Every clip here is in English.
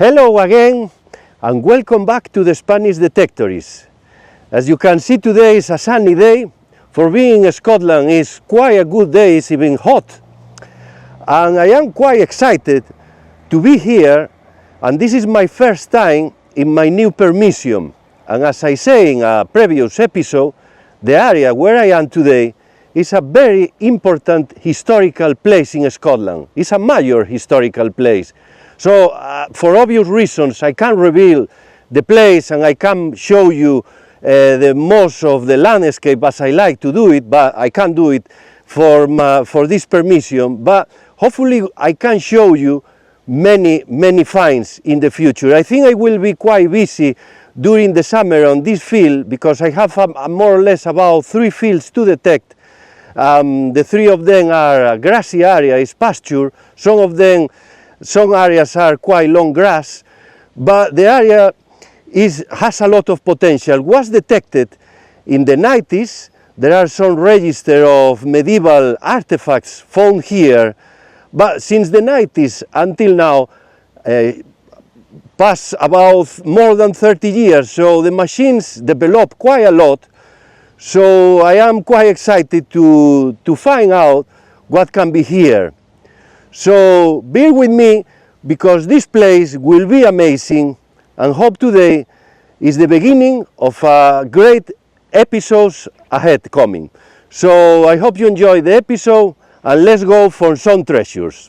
Hello again and welcome back to the Spanish Detectorist. As you can see, today is a sunny day. For being in Scotland, it's quite a good day, it's even hot. And I am quite excited to be here, and this is my first time in my new permission. And as I say in a previous episode, the area where I am today is a very important historical place in Scotland. It's a major historical place. So for obvious reasons I can't reveal the place and I can't show you the most of the landscape as I like to do it, but I can't do it for this permission. But hopefully I can show you many finds in the future. I think I will be quite busy during the summer on this field because I have more or less about 3 fields to detect. The 3 of them are a grassy area, is pasture. Some areas are quite long grass, but the area has a lot of potential. Was detected in the 90s. There are some register of medieval artifacts found here, but since the 90s until now, past about more than 30 years, so the machines developed quite a lot. So I am quite excited to find out what can be here. So bear with me because this place will be amazing, and hope today is the beginning of great episodes ahead coming. So I hope you enjoy the episode and let's go for some treasures.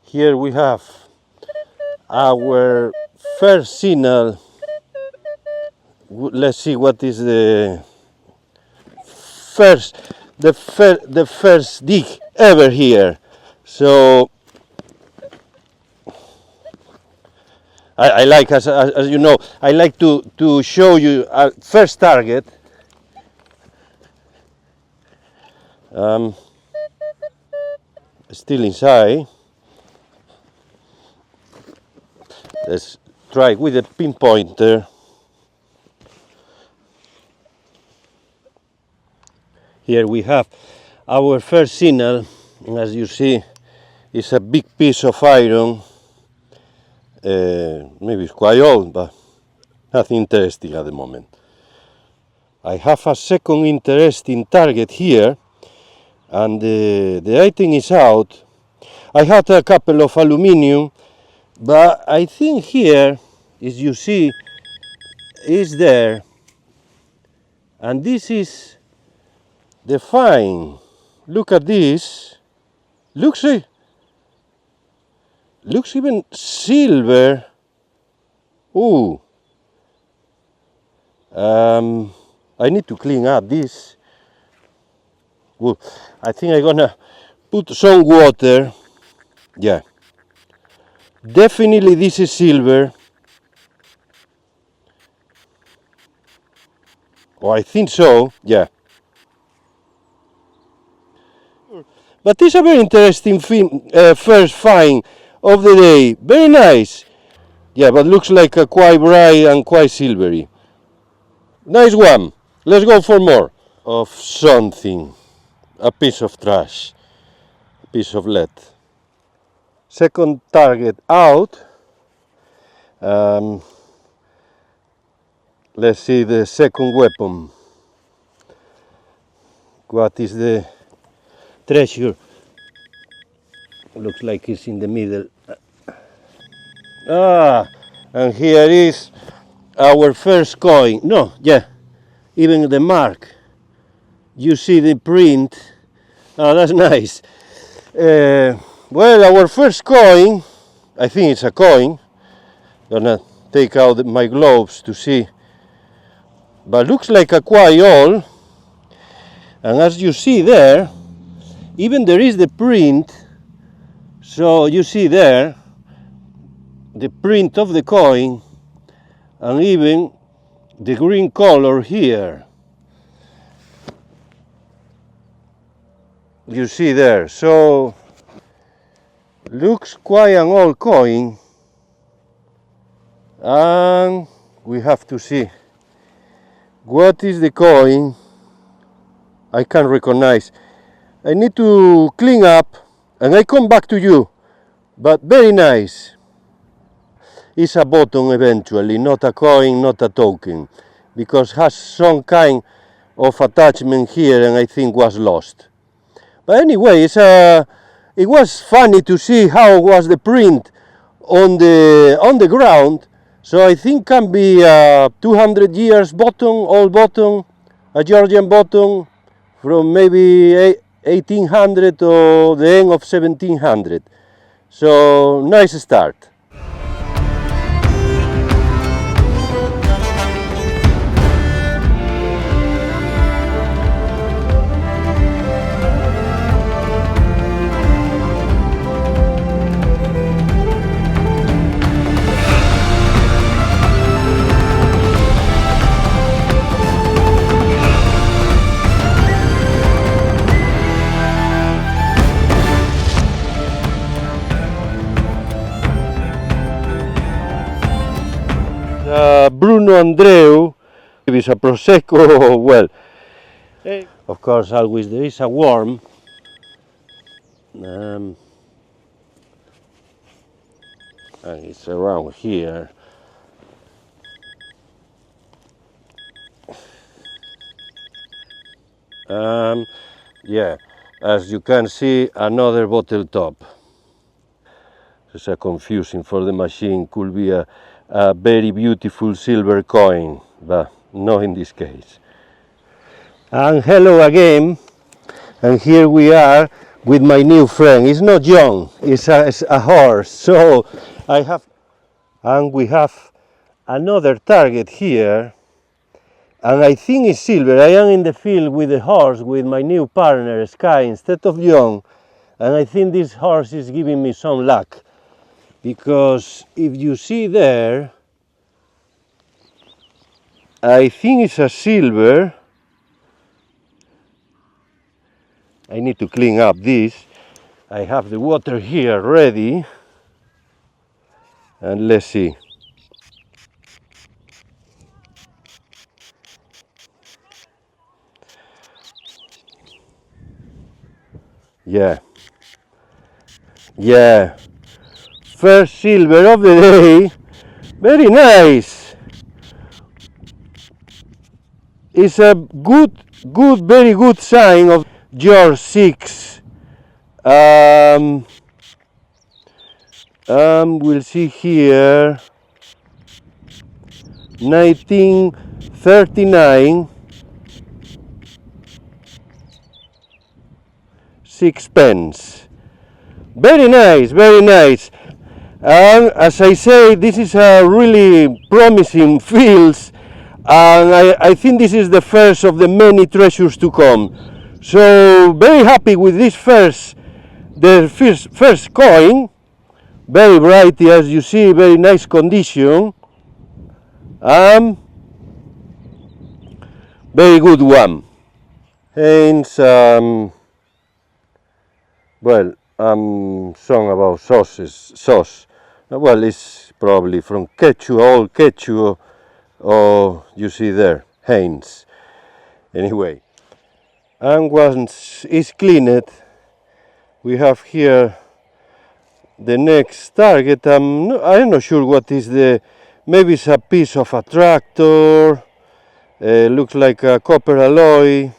Here we have our first signal. Let's see what is the first dig ever here. So I like, as you know, I like to show you our first target. Still inside. Let's try with a pinpointer. Here we have our first signal, and as you see, it's a big piece of iron. Maybe it's quite old, but nothing interesting at the moment. I have a second interesting target here, and the item is out. I had a couple of aluminium, but I think here, as you see, is there, and this is the find. Look at this. Looks even silver. Ooh. I need to clean up this. Well, I think I'm gonna put some water. Yeah. Definitely this is silver. Oh, I think so, yeah. But it's a very interesting first find of the day. Very nice. Yeah, but looks like a quite bright and quite silvery. Nice one. Let's go for more. Of something. A piece of trash. A piece of lead. Second target out. Let's see the second weapon. What is the treasure? Looks like it's in the middle. And here is our first coin. No, yeah, even the mark. You see the print. Oh, that's nice. Well, our first coin, I think it's a coin. Gonna take out my gloves to see. But looks like a quite old. And as you see there, even there is the print. So you see there, the print of the coin and even the green color here. You see there, so looks quite an old coin, and we have to see what is the coin. I can't recognize. I need to clean up and I come back to you, but very nice. It's a button eventually, not a coin, not a token, because has some kind of attachment here and I think was lost. But anyway, it was funny to see how was the print on the ground. So I think can be a 200 years button, old button, a Georgian button from maybe 1800 or the end of 1700. So nice start. Bruno Andreu is a Prosecco, well, of course always there is a worm. And it's around here. Yeah, as you can see, another bottle top. It's a confusing for the machine, could be a very beautiful silver coin, but not in this case. And hello again, and here we are with my new friend. It's not John, it's a horse. So we have another target here, and I think it's silver. I am in the field with the horse, with my new partner Sky instead of John, and I think this horse is giving me some luck. Because if you see there, I think it's a silver. I need to clean up this. I have the water here ready. And let's see. Yeah. Yeah. First silver of the day. Very nice. It's a very good sign of George VI. We'll see here 1939, 6 pence. Very nice, very nice. And as I say, this is a really promising fields, and I think this is the first of the many treasures to come. So very happy with this first coin. Very bright, as you see, very nice condition. Very good one. Hence, well, song about sauce. Well, it's probably from Quechua, old Quechua, or you see there, Heinz. Anyway, and once it's cleaned, we have here the next target. I'm not sure what is maybe it's a piece of a tractor, looks like a copper alloy,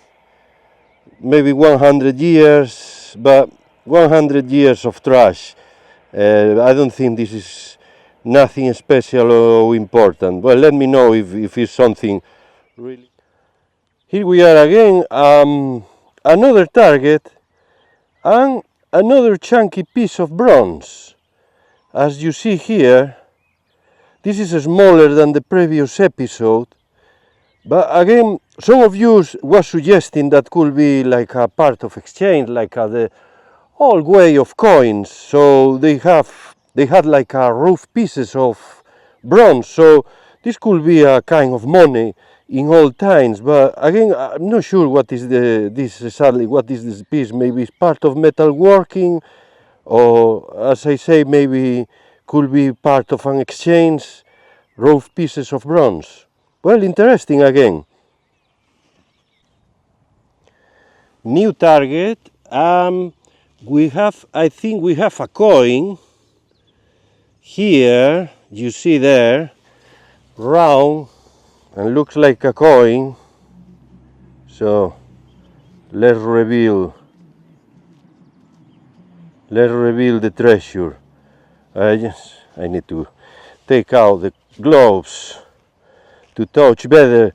maybe 100 years, but 100 years of trash. I don't think this is nothing special or important. Well, let me know if it's something really. Here we are again, another target and another chunky piece of bronze. As you see here, this is smaller than the previous episode, but again, some of you was suggesting that could be like a part of exchange, like the old way of coins. So they have they had like roof pieces of bronze, so this could be a kind of money in old times. But again, I'm not sure what is this exactly. What is this piece? Maybe it's part of metal working, or as I say, maybe could be part of an exchange. Roof pieces of bronze. Well, interesting again. New target. We have, I think we have a coin here. You see there, round, and looks like a coin. So let's reveal the treasure. I need to take out the gloves to touch better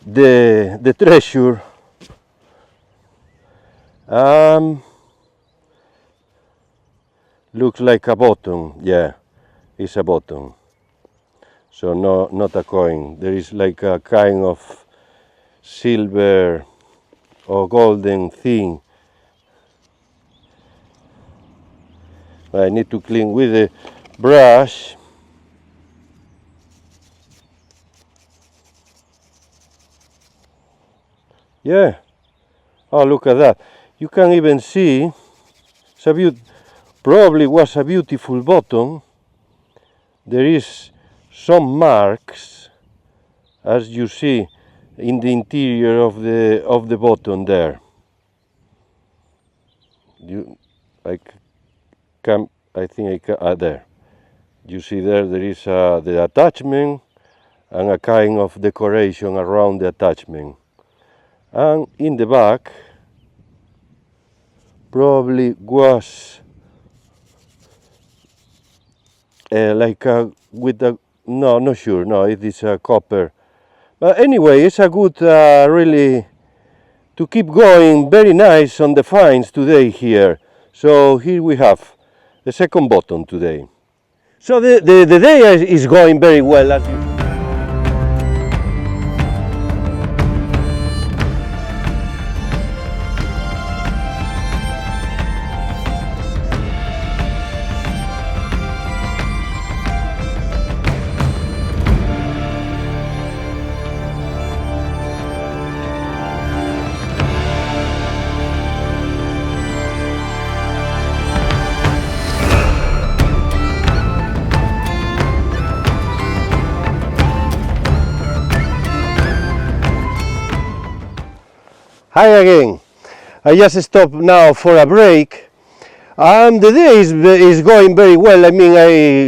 the treasure. Looks like a button. Yeah, it's a button. So no, not a coin. There is like a kind of silver or golden thing. I need to clean with the brush. Yeah. Oh, look at that. You can even see, probably was a beautiful button. There is some marks, as you see, in the interior of the button there. I think there. You see there is the attachment and a kind of decoration around the attachment. And in the back probably was like with a, no, not sure, no, it is a copper. But anyway, it's a good, really, to keep going, very nice on the finds today here. So here we have the second button today. So the day is going very well, as you. Hi again. I just stopped now for a break. The day is going very well. I mean,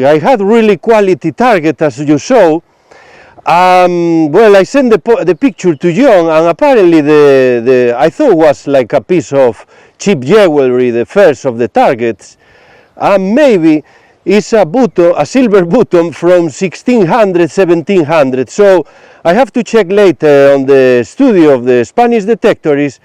I had really quality target, as you saw. Well, I sent the picture to John, and apparently I thought was like a piece of cheap jewelry, the first of the targets. Maybe it's a silver button from 1600, 1700. So I have to check later on the studio of the Spanish Detectorist,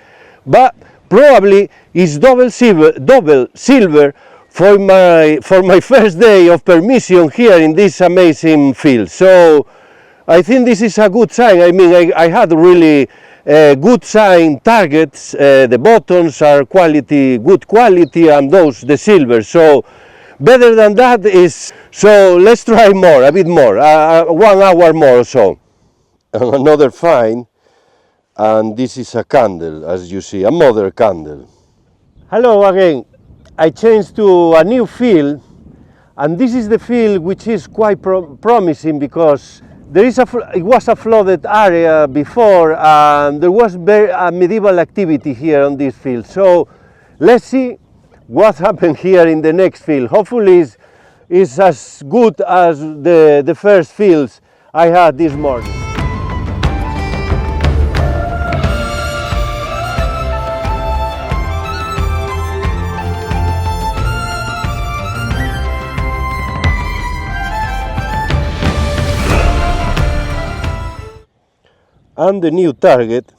but probably it's double silver for my first day of permission here in this amazing field. So I think this is a good sign. I mean, I had really good sign targets. The buttons are good quality, and those the silver. So better than that is. So let's try more, a bit more, 1 hour more or so. And another find, and this is a candle, as you see, a mother candle. Hello again. I changed to a new field, and this is the field which is quite promising, because it was a flooded area before, and there was medieval activity here on this field. So let's see what happened here in the next field. Hopefully it's as good as the first fields I had this morning. And the new target,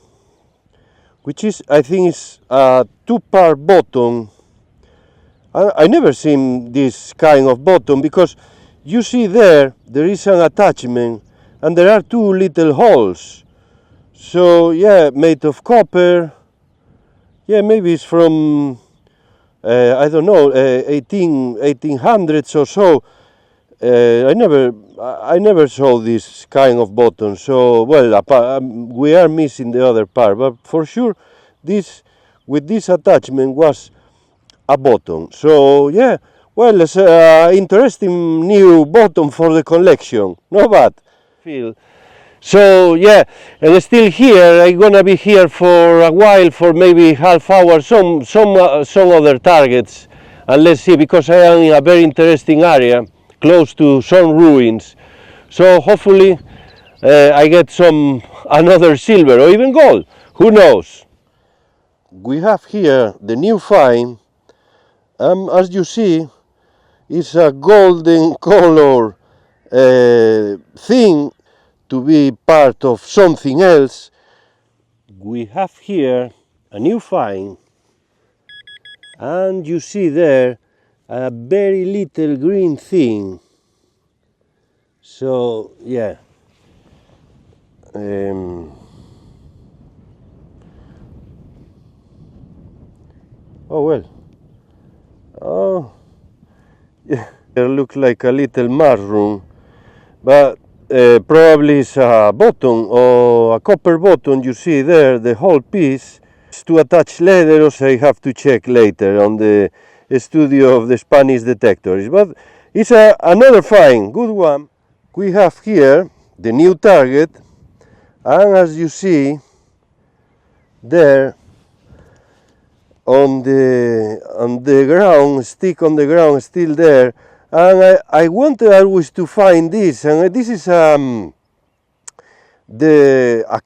which is, I think, is a 2-part button. I never seen this kind of button, because you see there is an attachment, and there are 2 little holes. So yeah, made of copper. Yeah, maybe it's from I don't know, 1800s or so. I never saw this kind of button. So well, we are missing the other part, but for sure, this with this attachment was a button. So yeah, well, it's an interesting new button for the collection. No bad. Feel. So yeah, and still here. I'm gonna be here for a while, for maybe half hour. Some other targets, and let's see, because I am in a very interesting area, close to some ruins. So hopefully I get another silver or even gold. Who knows? We have here the new find. As you see, it's a golden color thing to be part of something else. We have here a new find, and you see there a very little green thing. So yeah, oh well, oh yeah, it looks like a little mushroom, but probably it's a button or a copper button. You see there the whole piece. To attach letters I have to check later on the studio of the Spanish Detectorist, but it's another find, good one. We have here the new target, and as you see there on the ground, stick on the ground, still there. And I wanted always to find this, and this is a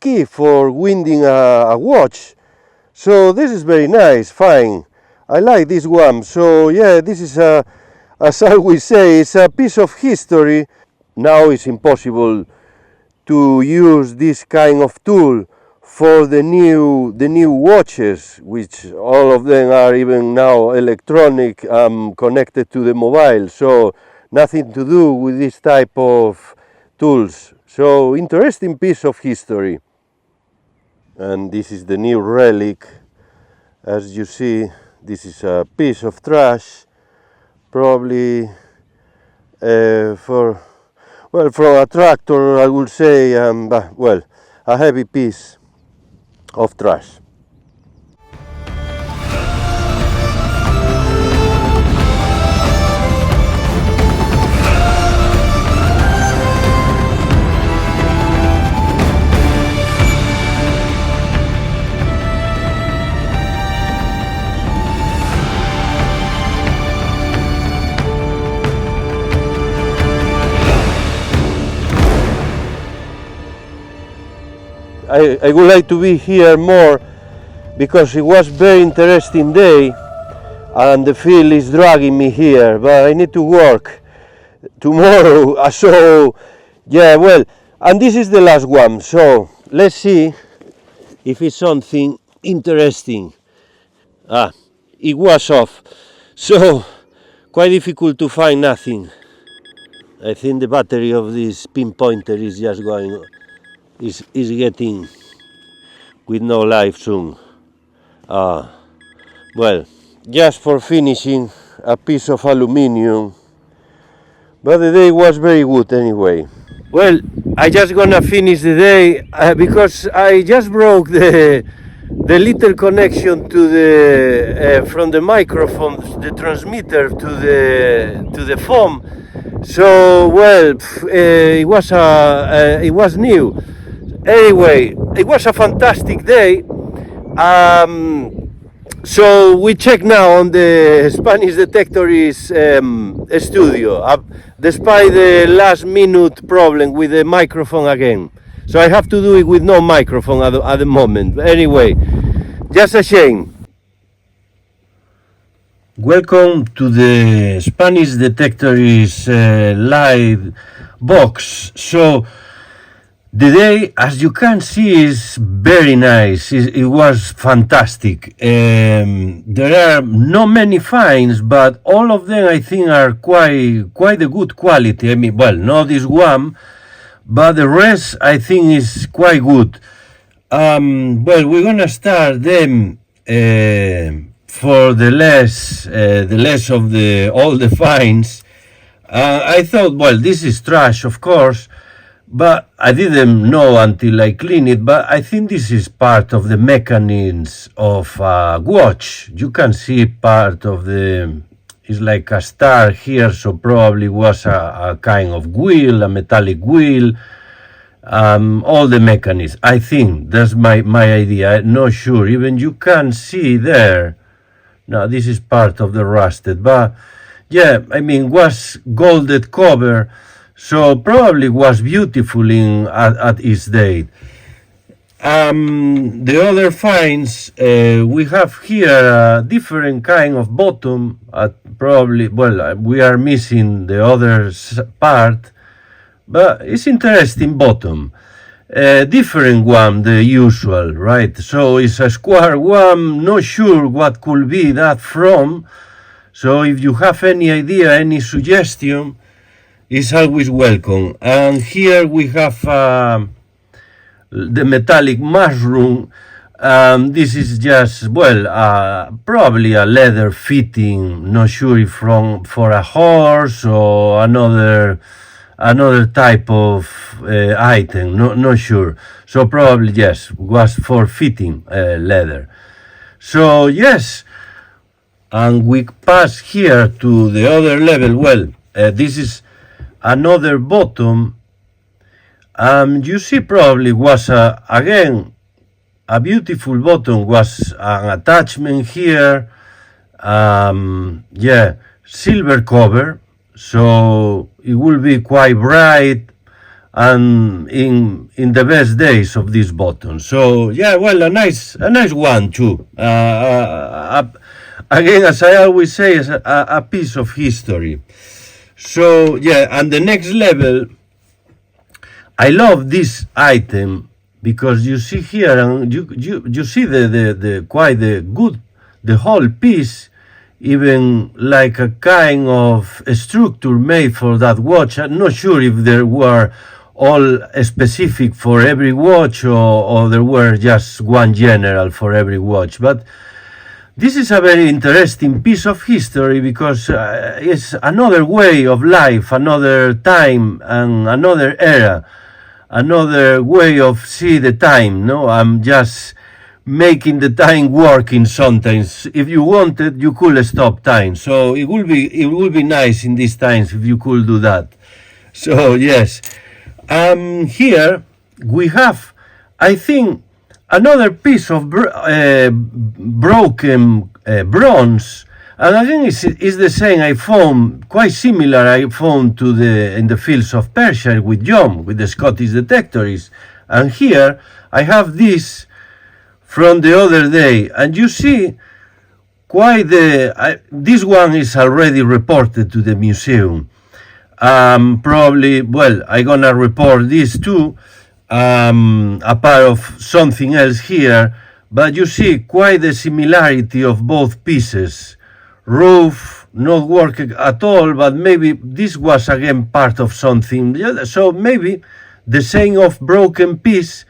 key for winding a watch. So this is very nice, fine. I like this one. So yeah, this is as I always say, it's a piece of history. Now it's impossible to use this kind of tool for the new watches, which all of them are even now electronic, connected to the mobile, so nothing to do with this type of tools. So interesting piece of history. And this is the new relic. As you see, this is a piece of trash, probably from a tractor, I would say, but well, a heavy piece of trash. I would like to be here more because it was very interesting day and the field is dragging me here, but I need to work tomorrow. So yeah, well, and this is the last one, so let's see if it's something interesting. It was off, so quite difficult to find nothing. I think the battery of this pinpointer is just going, is getting with no life soon. Well, just for finishing, a piece of aluminium, but the day was very good anyway. Well, I just gonna finish the day because I just broke the little connection to the from the microphone, the transmitter to the phone. So well, it was new. Anyway, it was a fantastic day. So we check now on the Spanish Detectorist studio, despite the last minute problem with the microphone again. So I have to do it with no microphone at the moment. But anyway, just a shame. Welcome to the Spanish Detectorist live box. So the day, as you can see, is very nice. It was fantastic. There are not many finds, but all of them I think are quite a good quality. I mean, well, not this one, but the rest I think is quite good. Well, we're gonna start them for the less of the all the fines. I thought, well, this is trash, of course, but I didn't know until I cleaned it. But I think this is part of the mechanisms of a watch. You can see part of the, it's like a star here, so probably was a kind of wheel, a metallic wheel. All the mechanisms. I think that's my idea. I'm not sure. Even you can see there. Now this is part of the rusted, but yeah, I mean, was golded cover, so probably was beautiful at its date. The other finds, we have here a different kind of bottom. Probably, well, we are missing the other part, but it's interesting bottom. Different one, the usual, right? So it's a square one, not sure what could be that from. So if you have any idea, any suggestion, it's always welcome. And here we have the metallic mushroom. This is just, well, probably a leather fitting, not sure if for a horse or another type of item, not sure. So probably, yes, was for fitting leather. So yes, and we pass here to the other level. Well, this is another bottom. You see probably was again a beautiful bottom, was an attachment here. Yeah, silver cover. So it will be quite bright and in the best days of this button. So yeah, well, a nice one too. Again, as I always say, is a piece of history. So yeah, and the next level, I love this item because you see here, and you see the quite the good, the whole piece. Even like a kind of a structure made for that watch. I'm not sure if there were all specific for every watch or there were just one general for every watch. But this is a very interesting piece of history because it's another way of life, another time and another era, another way of see the time. No, I'm just making the time working sometimes. If you wanted, you could stop time. So it will be nice in these times if you could do that. So yes, here we have, I think, another piece of broken bronze. And again, it's the same I found, quite similar I found to in the fields of Persia with John, with the Scottish Dectectorist. And here I have this from the other day, and you see quite this one is already reported to the museum. Probably, well, I'm gonna report this too, a part of something else here, but you see quite the similarity of both pieces. Roof not working at all, but maybe this was again part of something. So maybe the saying of broken piece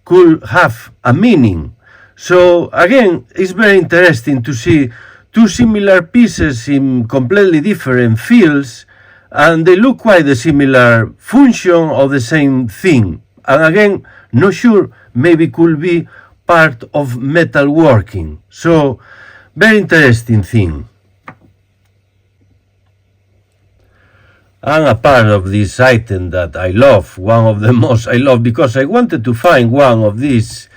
could have a meaning. So again, it's very interesting to see two similar pieces in completely different fields, and they look quite a similar function of the same thing. And again, not sure, maybe could be part of metal working. So very interesting thing. And a part of this item that I love, one of the most I love, because I wanted to find one of these.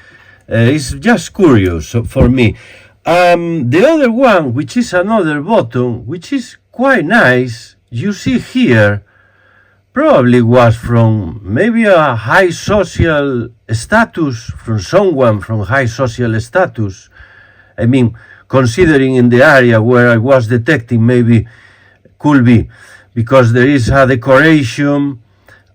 It's just curious for me. The other one, which is another button, which is quite nice, you see here, probably was from maybe a high social status, from someone from high social status. I mean, considering in the area where I was detecting, maybe could be. Because there is a decoration,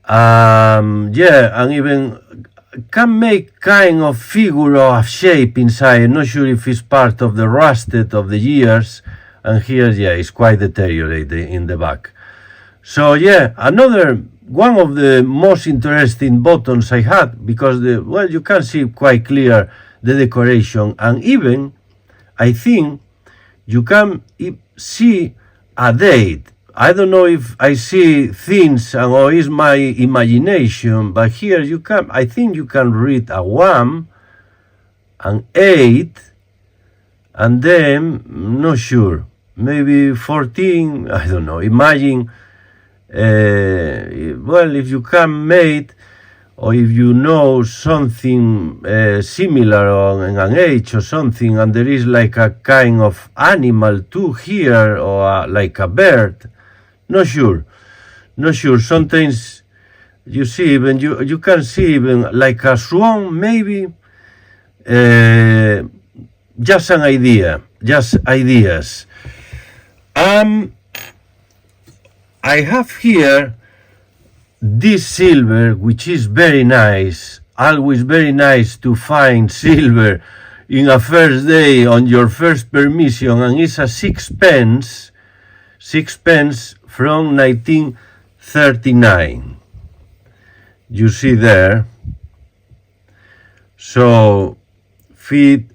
yeah, and even can make kind of figure or shape inside. I'm not sure if it's part of the rusted of the years, and here, yeah, it's quite deteriorated in the back. So yeah, another one of the most interesting buttons I had, because well, you can see quite clear the decoration, and even I think you can see a date. I don't know if I see things or is my imagination, but here you can, I think you can read a 1, an 8, and then, not sure, maybe 14, I don't know. Imagine, well, if you can make, or if you know something similar on an age or something, and there is like a kind of animal too here, or like a bird, not sure. Sometimes you see even, you can see even like a swan, maybe. Just an idea, just ideas. I have here this silver, which is very nice. Always very nice to find silver in a first day on your first permission, and it's a sixpence from 1939. You see there. So, FID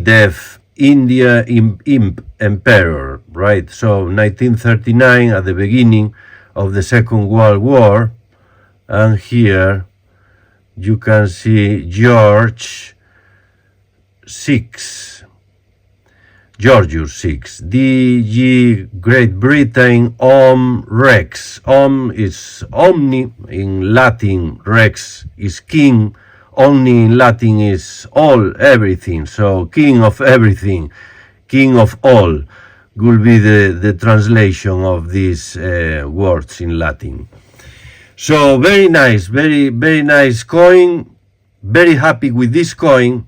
Def, India Imp Emperor, right? So 1939, at the beginning of the Second World War, and here you can see Georgius VI, DG Great Britain, Rex. Is omni in Latin, Rex is king. Omni in Latin is all, everything. So king of everything, king of all, will be the translation of these words in Latin. So very nice, very nice coin. Very happy with this coin.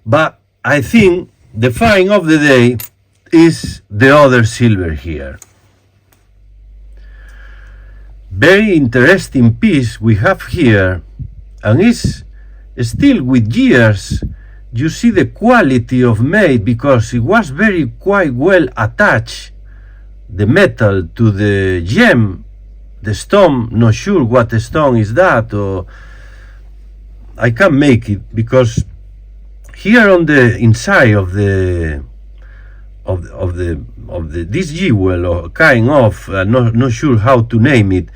But I think the find of the day is the other silver here. Very interesting piece we have here, and it's still with years. You see the quality of made, because it was quite well attached, the metal to the gem, the stone. Not sure what the stone is that, or I can't make it, because here on the inside of this jewel, or kind of, not sure how to name it,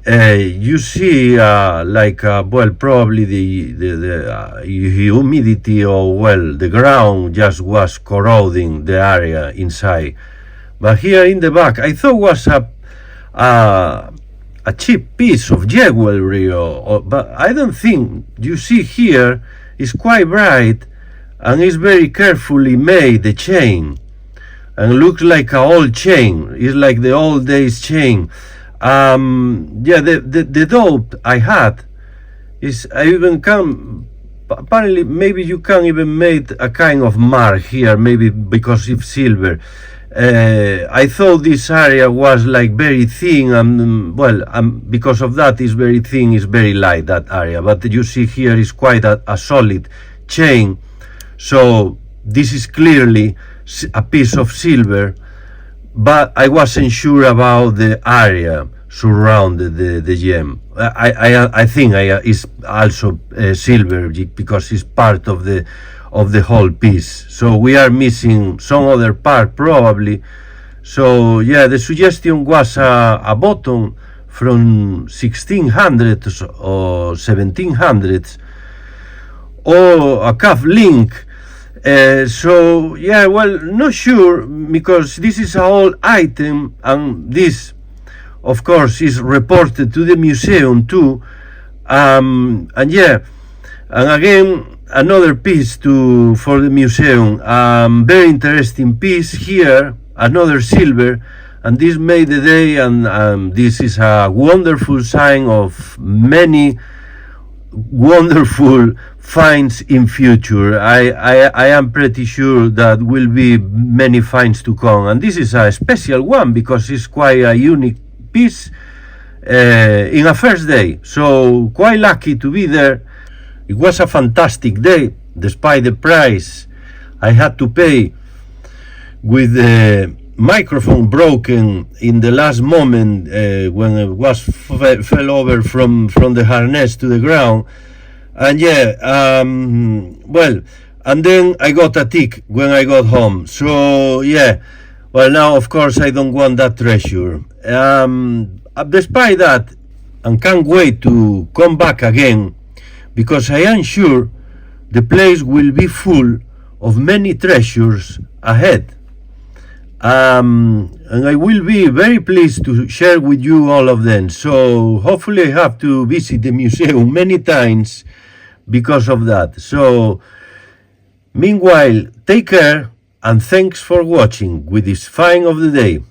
you see well, probably the humidity, or well, the ground just was corroding the area inside. But here in the back, I thought was a cheap piece of jewelry, but I don't think. You see here is quite bright, and it's very carefully made, the chain, and looks like an old chain. It's like the old days chain. Yeah, the doubt I had is, I even can, apparently maybe you can even make a kind of mark here, maybe because it's silver. I thought this area was like very thin, and well, because of that is very thin, is very light, that area. But you see here is quite a solid chain. So this is clearly a piece of silver, but I wasn't sure about the area surrounded the gem. I think it's also silver, because it's part of the whole piece. So we are missing some other part probably. So yeah, the suggestion was a button from 1600s or 1700s, or a cuff link. So yeah, well, not sure, because this is an old item, and this of course is reported to the museum too. And yeah, and again another piece for the museum. Very interesting piece here, another silver, and this made the day, and this is a wonderful sign of many wonderful finds in future. I am pretty sure that will be many finds to come, and this is a special one because it's quite a unique piece in a first day. So quite lucky to be there. It was a fantastic day, despite the price I had to pay, with the microphone broken in the last moment when it was fell over from the harness to the ground. And yeah, well, and then I got a tick when I got home. So yeah, well, now of course I don't want that treasure. Despite that, and can't wait to come back again, because I am sure the place will be full of many treasures ahead. And I will be very pleased to share with you all of them. So hopefully I have to visit the museum many times because of that. So meanwhile, take care and thanks for watching with this find of the day.